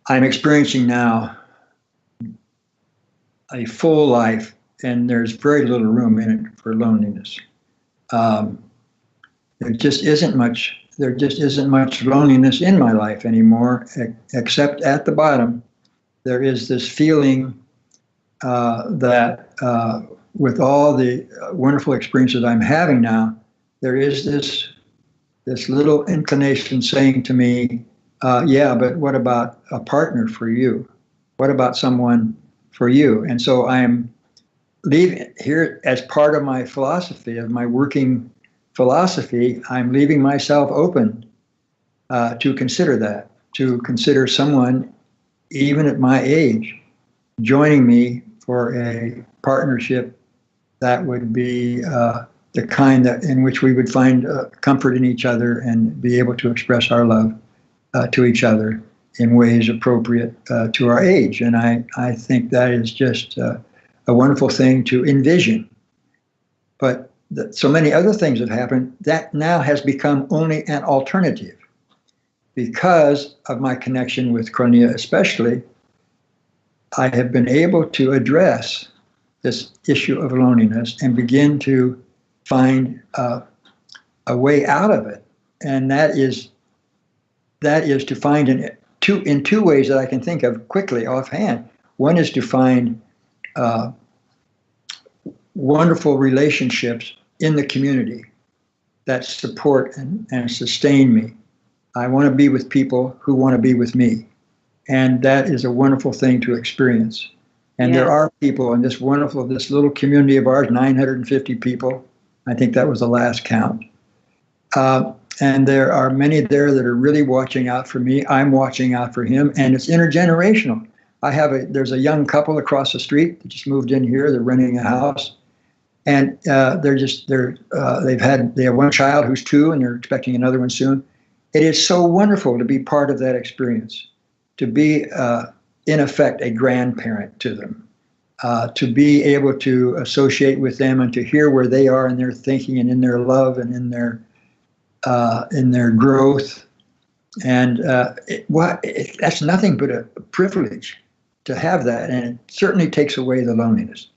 I'm experiencing now a full life, and there's very little room in it for loneliness. There just isn't much. There just isn't much loneliness in my life anymore, except at the bottom, there is this feeling that with all the wonderful experiences I'm having now, there is this little inclination saying to me, yeah, but what about a partner for you? What about someone for you? And so I'm leaving here as part of my philosophy, of my working philosophy, I'm leaving myself open to consider that, to consider someone, even at my age, joining me for a partnership that would be the kind that in which we would find comfort in each other and be able to express our love to each other in ways appropriate to our age. And I think that is just a wonderful thing to envision. But so many other things have happened that now has become only an alternative. Because of my connection with Kornelia especially, I have been able to address this issue of loneliness and begin to find a way out of it. And that is to find in two ways that I can think of quickly offhand. One is to find wonderful relationships in the community that support and sustain me. I want to be with people who want to be with me. And that is a wonderful thing to experience. And There are people in this little community of ours, 950 people. I think that was the last count. And there are many there that are really watching out for me. I'm watching out for him, and it's intergenerational. There's a young couple across the street that just moved in here. They're renting a house. And they have one child who's 2, and they're expecting another one soon. It is so wonderful to be part of that experience, to be, in effect, a grandparent to them, to be able to associate with them and to hear where they are in their thinking and in their love and in their growth. And that's nothing but a privilege to have that, and it certainly takes away the loneliness.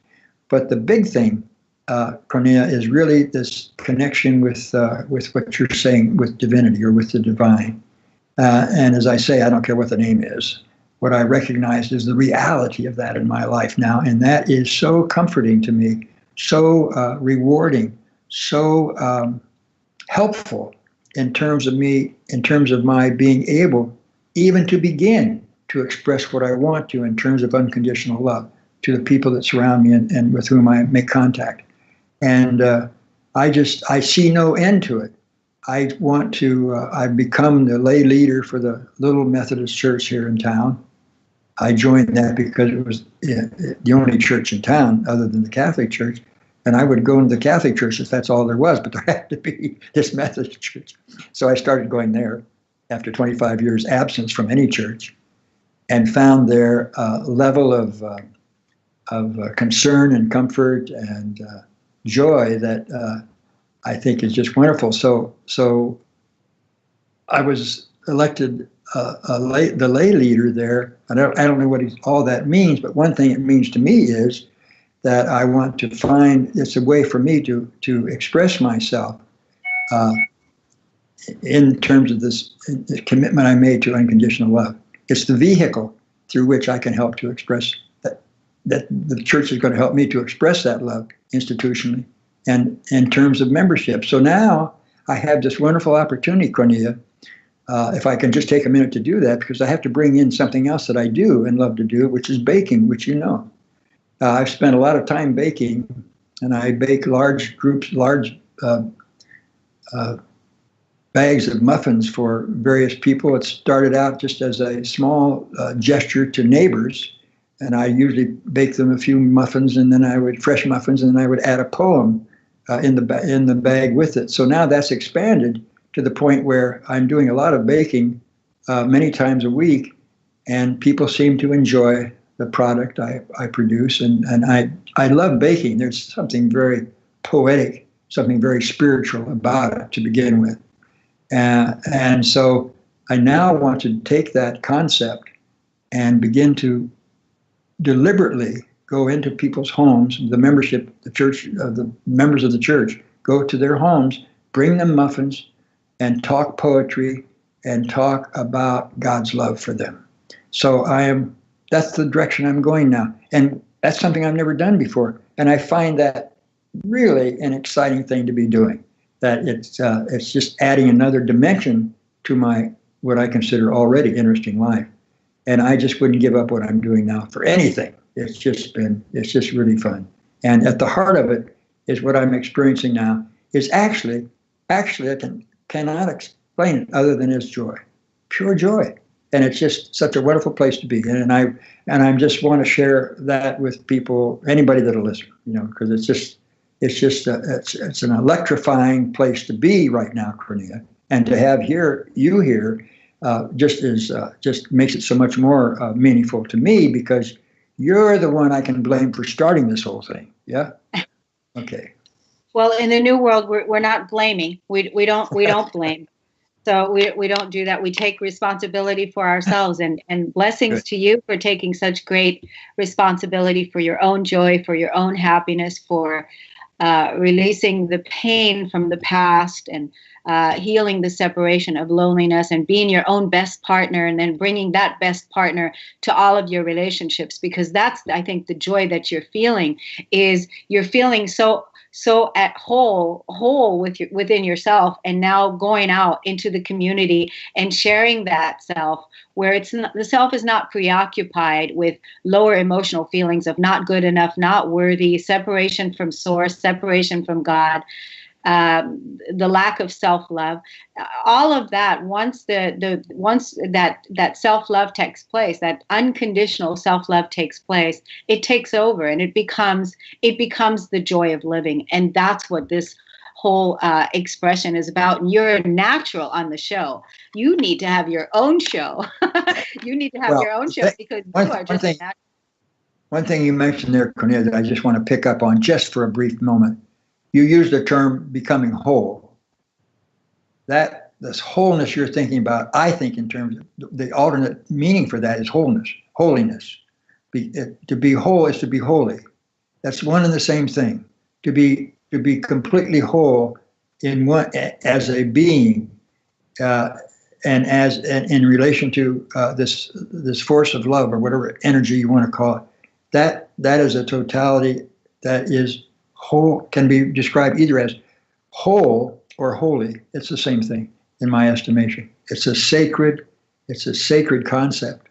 But the big thing, Kornelia, is really this connection with what you're saying, with divinity or with the divine. And as I say, I don't care what the name is. What I recognize is the reality of that in my life now, and that is so comforting to me, so rewarding, so helpful in terms of my being able even to begin to express what I want to in terms of unconditional love to the people that surround me and with whom I make contact. And I see no end to it. I've become the lay leader for the little Methodist church here in town. I joined that because it was the only church in town other than the Catholic Church. And I would go into the Catholic Church if that's all there was, but there had to be this Methodist church. So I started going there after 25 years absence from any church, and found their level of concern and comfort and joy that I think is just wonderful. So I was elected the lay leader there. I don't know what all that means, but one thing it means to me is that I want to find, it's a way for me to express myself in terms of this commitment I made to unconditional love. It's the vehicle through which I can help to express that the church is going to help me to express that love institutionally and in terms of membership. So now I have this wonderful opportunity, Kornelia, if I can just take a minute to do that, because I have to bring in something else that I do and love to do, which is baking, which you know. I've spent a lot of time baking, and I bake large bags of muffins for various people. It started out just as a small gesture to neighbors, and I usually bake them a few muffins, and then fresh muffins, and then I would add a poem in the bag with it. So now that's expanded to the point where I'm doing a lot of baking many times a week, and people seem to enjoy the product I produce, and I love baking. There's something very poetic, something very spiritual about it to begin with. And so I now want to take that concept and begin to deliberately go into people's homes, the membership, the church, the members of the church, go to their homes, bring them muffins, and talk poetry and talk about God's love for them. So that's the direction I'm going now. And that's something I've never done before. And I find that really an exciting thing to be doing, that it's just adding another dimension to my, what I consider already interesting life. And I just wouldn't give up what I'm doing now for anything. It's just really fun. And at the heart of it is what I'm experiencing now is actually I cannot explain it other than it's joy, pure joy. And it's just such a wonderful place to be. And I just want to share that with people, anybody that'll listen, because it's an electrifying place to be right now, Kornelia. And to have you here just makes it so much more meaningful to me, because you're the one I can blame for starting this whole thing. Yeah. Okay. Well, in the new world, we're not blaming. We don't blame. So we don't do that. We take responsibility for ourselves, and blessings to you for taking such great responsibility for your own joy, for your own happiness, for releasing the pain from the past, and healing the separation of loneliness, and being your own best partner, and then bringing that best partner to all of your relationships, because that's, I think, the joy that you're feeling is you're feeling so at whole within yourself, and now going out into the community and sharing that self, where the self is not preoccupied with lower emotional feelings of not good enough, not worthy, separation from source, separation from God, the lack of self-love, all of that. Once that self-love takes place, that unconditional self-love takes place, it takes over, and it becomes the joy of living. And that's what this whole expression is about. And you're natural on the show. You need to have your own show. You need to have your own show, because you are just natural. One thing you mentioned there, Kornelia, that I just want to pick up on just for a brief moment. You used the term becoming whole. That this wholeness you're thinking about, I think in terms of the alternate meaning for that is wholeness, holiness. To be whole is to be holy. That's one and the same thing. To be completely whole in one as a being, and in relation to this force of love, or whatever energy you want to call it. That is a totality that is whole, can be described either as whole or holy. It's the same thing in my estimation. It's a sacred concept,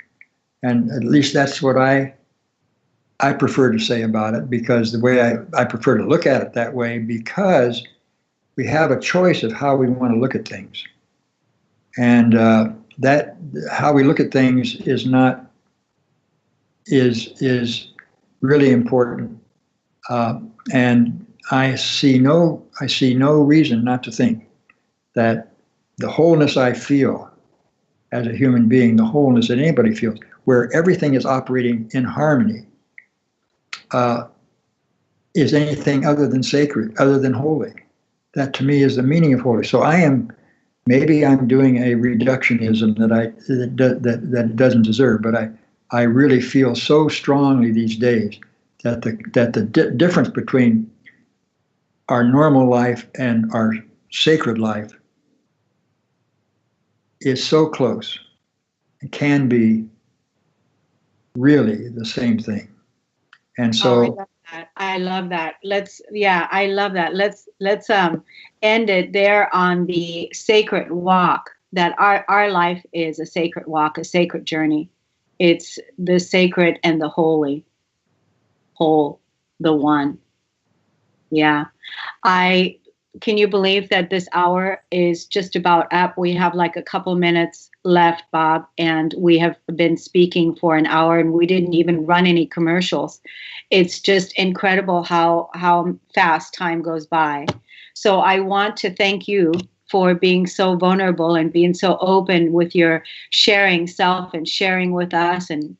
and at least that's what I prefer to say about it, because the way I prefer to look at it that way, because we have a choice of how we want to look at things, and that how we look at things is really important. And I see no reason not to think that the wholeness I feel as a human being, the wholeness that anybody feels, where everything is operating in harmony, is anything other than sacred, other than holy. That to me is the meaning of holy. So maybe I'm doing a reductionism that it doesn't deserve, but I really feel so strongly these days that the difference between our normal life and our sacred life is so close. It can be really the same thing. And so I love that. I love that. Let's end it there on the sacred walk, that our life is a sacred walk, a sacred journey. It's the sacred and the holy. Whole, the one. Yeah. Can you believe that this hour is just about up? We have like a couple minutes left, Bob, and we have been speaking for an hour, and we didn't even run any commercials. It's just incredible how fast time goes by. So I want to thank you for being so vulnerable and being so open with your sharing self and sharing with us and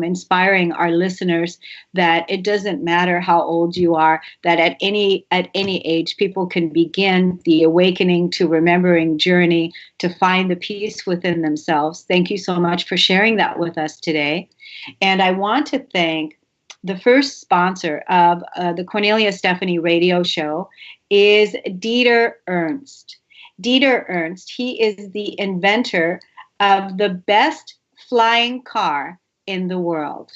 inspiring our listeners that it doesn't matter how old you are, that at any age people can begin the awakening to remembering journey to find the peace within themselves. Thank you so much for sharing that with us today. And I want to thank the first sponsor of the Kornelia Stephanie radio show is Dieter Ernst. Dieter Ernst, he is the inventor of the best flying car in the world.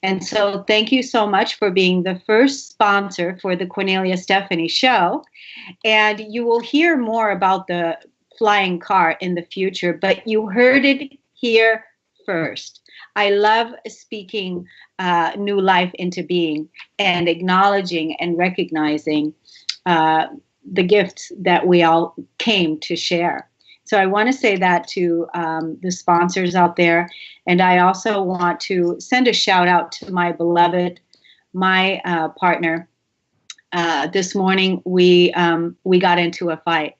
And so thank you so much for being the first sponsor for the Kornelia Stephanie Show. And you will hear more about the flying car in the future, but you heard it here first. I love speaking new life into being and acknowledging and recognizing the gifts that we all came to share. So I want to say that to the sponsors out there. And I also want to send a shout out to my beloved, my partner. This morning, we got into a fight.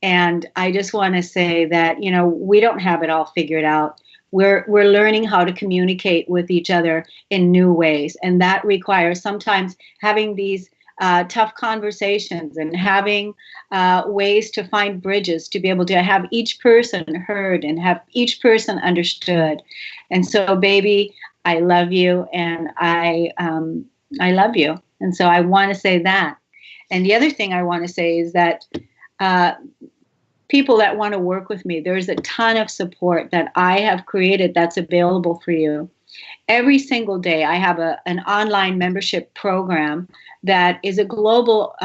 And I just want to say that, you know, we don't have it all figured out. We're learning how to communicate with each other in new ways. And that requires sometimes having these tough conversations and having ways to find bridges to be able to have each person heard and have each person understood. And so, baby, I love you, and I love you. And so I want to say that. And the other thing I want to say is that people that want to work with me, there's a ton of support that I have created that's available for you. Every single day, I have an online membership program that is a global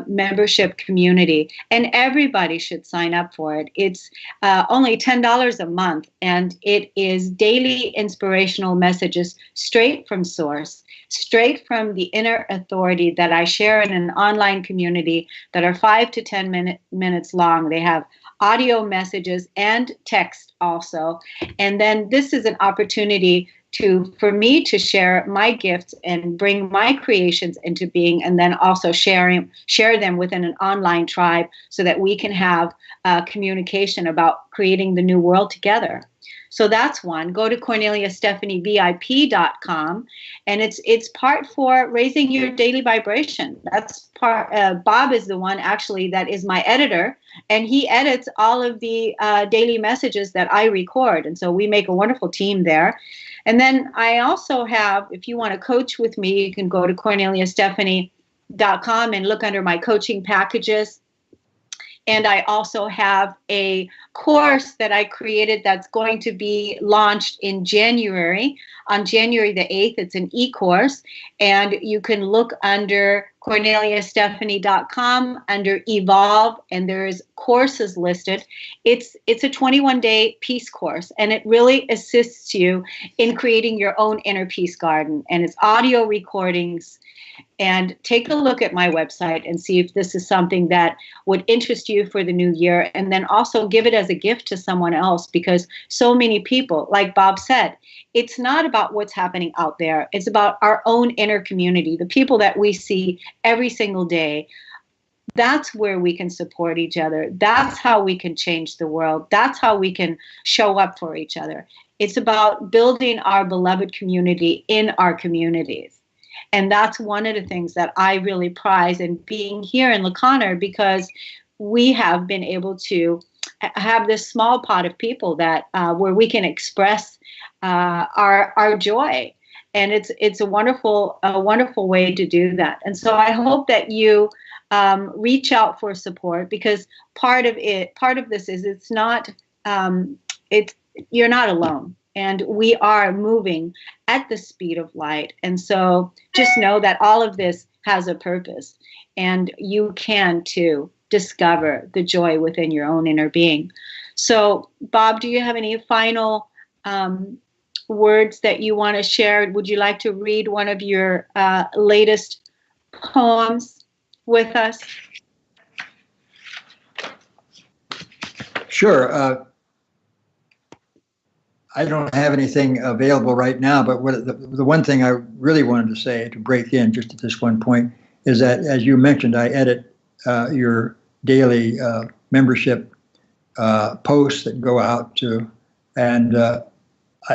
membership community, and everybody should sign up for it. It's only $10 a month, and it is daily inspirational messages straight from source, straight from the inner authority that I share in an online community that are 5 to 10 minutes long. They have audio messages and text also. And then this is an opportunity for me to share my gifts and bring my creations into being, and then also share them within an online tribe so that we can have communication about creating the new world together. So that's one. Go to KorneliaStephanieVIP.com, and it's part for raising your daily vibration. That's part. Bob is the one actually that is my editor, and he edits all of the daily messages that I record, and so we make a wonderful team there. And then I also have, if you want to coach with me, you can go to KorneliaStephanie.com and look under my coaching packages. And I also have a course that I created that's going to be launched in January, on January the 8th. It's an e-course, and you can look under KorneliaStephanie.com under Evolve, and there's courses listed. It's a 21-day peace course, and it really assists you in creating your own inner peace garden. And it's audio recordings. And take a look at my website and see if this is something that would interest you for the new year. And then also give it as a gift to someone else, because so many people, like Bob said, it's not about what's happening out there. It's about our own inner community, the people that we see every single day. That's where we can support each other. That's how we can change the world. That's how we can show up for each other. It's about building our beloved community in our communities. And that's one of the things that I really prize in being here in La Conner, because we have been able to have this small pot of people that where we can express our joy. And it's a wonderful way to do that. And so I hope that you reach out for support, because part of this is you're not alone. And we are moving at the speed of light. And so just know that all of this has a purpose. And you can, too, discover the joy within your own inner being. So, Bob, do you have any final words that you want to share? Would you like to read one of your latest poems with us? Sure. I don't have anything available right now, but the one thing I really wanted to say, to break in just at this one point, is that, as you mentioned, I edit your daily membership posts that go out to, and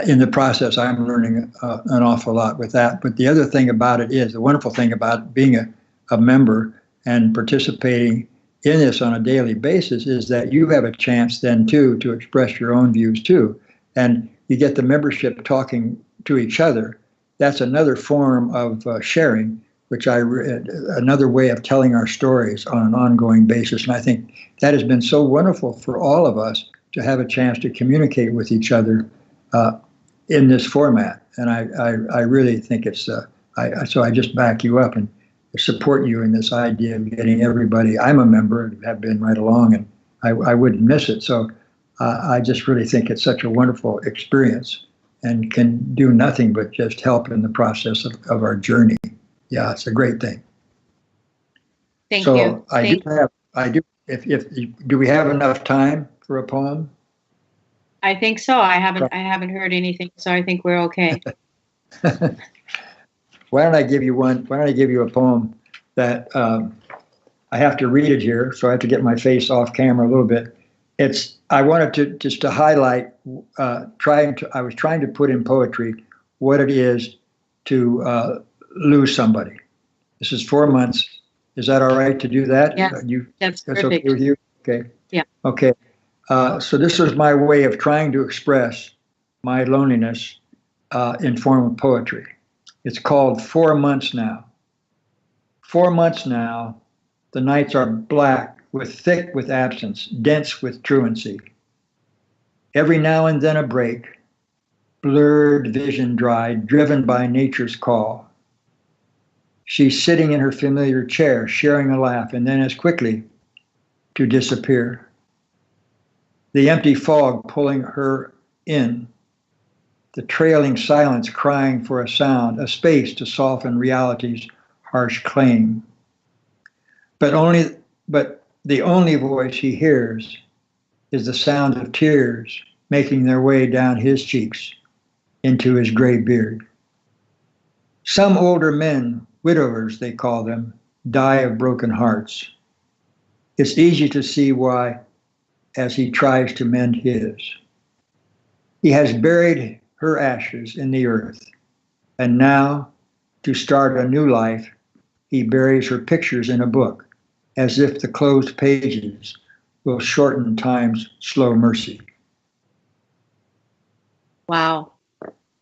in the process, I'm learning an awful lot with that. But the other thing about it is, the wonderful thing about being a member and participating in this on a daily basis is that you have a chance then too to express your own views too. And you get the membership talking to each other. That's another form of sharing, which another way of telling our stories on an ongoing basis. And I think that has been so wonderful for all of us to have a chance to communicate with each other in this format. And I really think it's, so I just back you up and support you in this idea of getting everybody. I'm a member, have been right along, and I wouldn't miss it. So I just really think it's such a wonderful experience and can do nothing but just help in the process of our journey. Yeah, it's a great thing. Thank you. Do we have enough time for a poem? I think so. I haven't heard anything, so I think we're okay. Why don't I give you one? Why don't I give you a poem that I have to read it here, so I have to get my face off camera a little bit. I wanted to just to highlight. I was trying to put in poetry what it is to lose somebody. This is 4 months. Is that all right to do that? Yeah, that's perfect. Okay with you? Okay. Yeah. Okay. So this was my way of trying to express my loneliness in form of poetry. It's called 4 months now. 4 months now, the nights are black, thick with absence, dense with truancy. Every now and then a break, blurred vision dried, driven by nature's call. She's sitting in her familiar chair, sharing a laugh, and then as quickly to disappear. The empty fog pulling her in, the trailing silence crying for a sound, a space to soften reality's harsh claim. But the only voice he hears is the sound of tears making their way down his cheeks into his gray beard. Some older men, widowers they call them, die of broken hearts. It's easy to see why as he tries to mend his. He has buried her ashes in the earth, and now, to start a new life, he buries her pictures in a book, as if the closed pages will shorten time's slow mercy. Wow.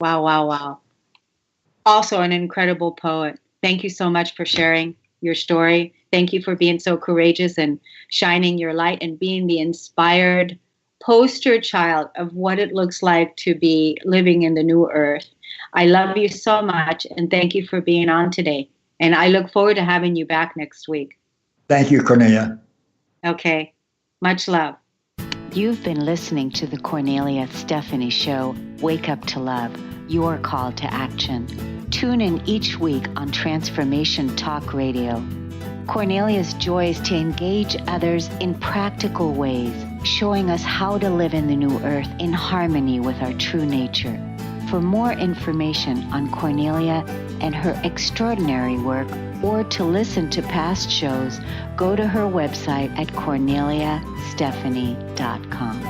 Wow, wow, wow. Also an incredible poet. Thank you so much for sharing your story. Thank you for being so courageous and shining your light and being the inspired poster child of what it looks like to be living in the new earth. I love you so much, and thank you for being on today. And I look forward to having you back next week. Thank you, Kornelia. Okay. Much love. You've been listening to the Kornelia Stephanie Show, Wake Up to Love, your call to action. Tune in each week on Transformation Talk Radio. Kornelia's joy is to engage others in practical ways, showing us how to live in the new earth in harmony with our true nature. For more information on Kornelia and her extraordinary work, or to listen to past shows, go to her website at korneliastephanie.com.